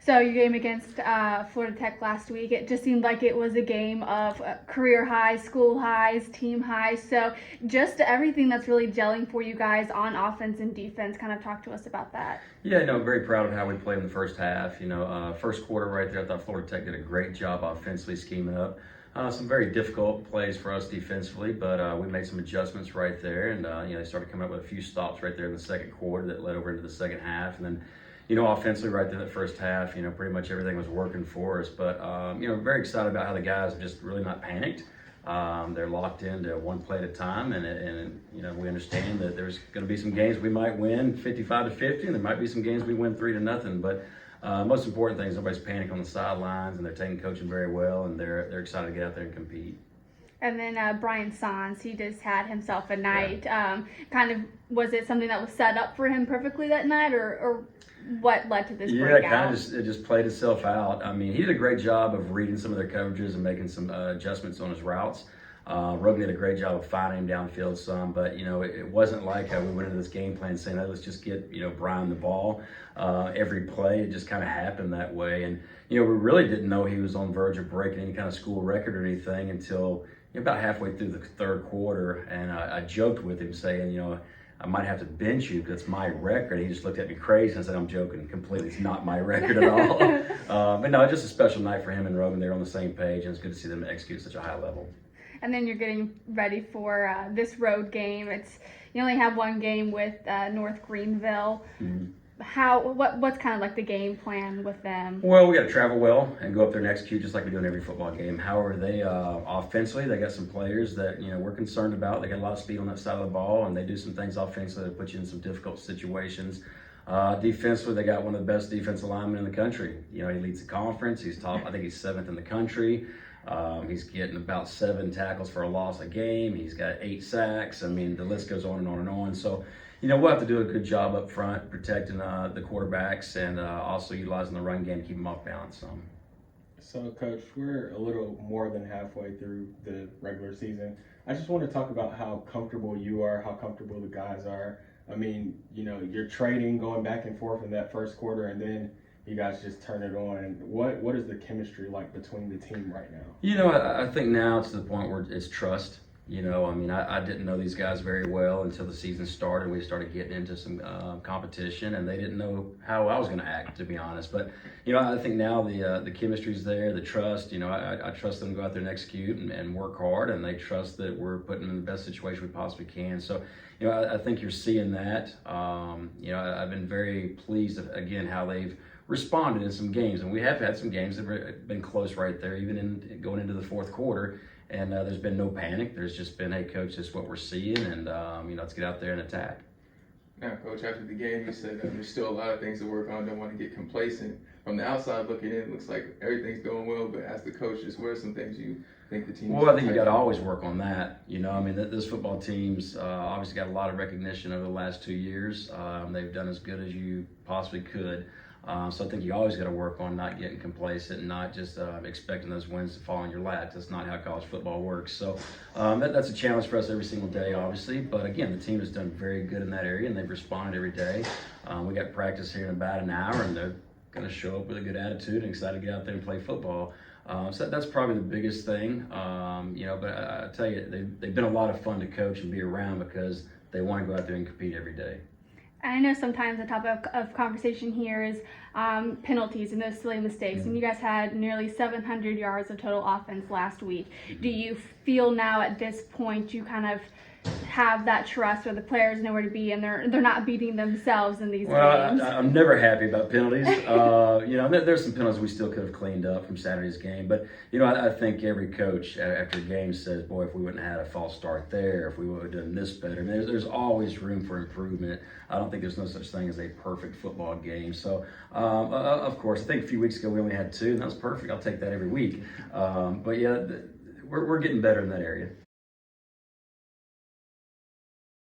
So your game against Florida Tech last week, it just seemed like it was a game of career highs, school highs, team highs. So just everything that's really gelling for you guys on offense and defense. Kind of talk to us about that. Yeah, very proud of how we played in the first half. First quarter right there, I thought Florida Tech did a great job offensively scheming up. Some very difficult plays for us defensively, but we made some adjustments right there, and they started coming up with a few stops right there in the second quarter that led over into the second half, and then. Offensively, right there, that first half, pretty much everything was working for us. But, very excited about how the guys are just really not panicked. They're locked into one play at a time, and we understand that there's going to be some games we might win 55-50, and there might be some games we win 3-0. But most important thing is nobody's panicking on the sidelines, and they're taking coaching very well, and they're excited to get out there and compete. And then Brian Sons, he just had himself a night. Yeah. Was it something that was set up for him perfectly that night, or what led to this breakout? Yeah, it just played itself out. I mean, he did a great job of reading some of their coverages and making some adjustments on his routes. Rogan did a great job of finding him downfield some, but it wasn't like how we went into this game plan saying, hey, let's just get Brian the ball every play. It just kind of happened that way, and we really didn't know he was on the verge of breaking any kind of school record or anything until about halfway through the third quarter, and I joked with him saying, I might have to bench you because it's my record. He just looked at me crazy and said, I'm joking completely. It's not my record at all. But no, just a special night for him and Rogan. They're on the same page, and it's good to see them execute at such a high level. And then you're getting ready for this road game. You only have one game with North Greenville. Mm-hmm. What's kind of like the game plan with them? Well, we got to travel well and go up there and execute just like we do in every football game. However, they offensively, they got some players that we're concerned about. They got a lot of speed on that side of the ball, and they do some things offensively that put you in some difficult situations. Defensively, they got one of the best defensive linemen in the country. He leads the conference. He's top. I think he's 7th in the country. He's getting about 7 tackles for a loss a game. He's got 8 sacks. I mean, the list goes on and on and on. So. We'll have to do a good job up front protecting the quarterbacks and also utilizing the run game to keep them off balance. So, Coach, we're a little more than halfway through the regular season. I just want to talk about how comfortable you are, how comfortable the guys are. I mean, you're trading, going back and forth in that first quarter, and then you guys just turn it on. And what is the chemistry like between the team right now? I think now it's to the point where it's trust. I didn't know these guys very well until the season started. We started getting into some competition, and they didn't know how I was going to act, to be honest. But, I think now the chemistry's there, the trust. I trust them to go out there and execute and work hard, and they trust that we're putting them in the best situation we possibly can. So, I think you're seeing that. I've been very pleased, again, how they've responded in some games. And we have had some games that have been close right there, even in going into the fourth quarter. And there's been no panic. There's just been, hey, Coach, this is what we're seeing, and let's get out there and attack. Now, Coach, after the game, you said there's still a lot of things to work on. Don't want to get complacent. From the outside looking in, it looks like everything's going well. But as the coach, just what are some things you think the team? Well, I think you got to always work on that. This football team's obviously got a lot of recognition over the last 2 years. They've done as good as you possibly could. So I think you always got to work on not getting complacent and not just expecting those wins to fall in your lap. That's not how college football works. So that's a challenge for us every single day, obviously. But again, the team has done very good in that area, and they've responded every day. We got practice here in about an hour, and they're going to show up with a good attitude and excited to get out there and play football. So that's probably the biggest thing. But I tell you, they've been a lot of fun to coach and be around because they want to go out there and compete every day. I know sometimes the topic of conversation here is penalties and those silly mistakes. Mm-hmm. And you guys had nearly 700 yards of total offense last week. Do you feel now at this point you kind of have that trust where the players know where to be and they're not beating themselves in these games? I'm never happy about penalties. There's some penalties we still could have cleaned up from Saturday's game. But, I think every coach after a game says, boy, if we wouldn't have had a false start there, if we would have done this better. There's always room for improvement. I don't think there's no such thing as a perfect football game. So, of course, I think a few weeks ago we only had 2, and that was perfect. I'll take that every week. But, yeah, we're getting better in that area.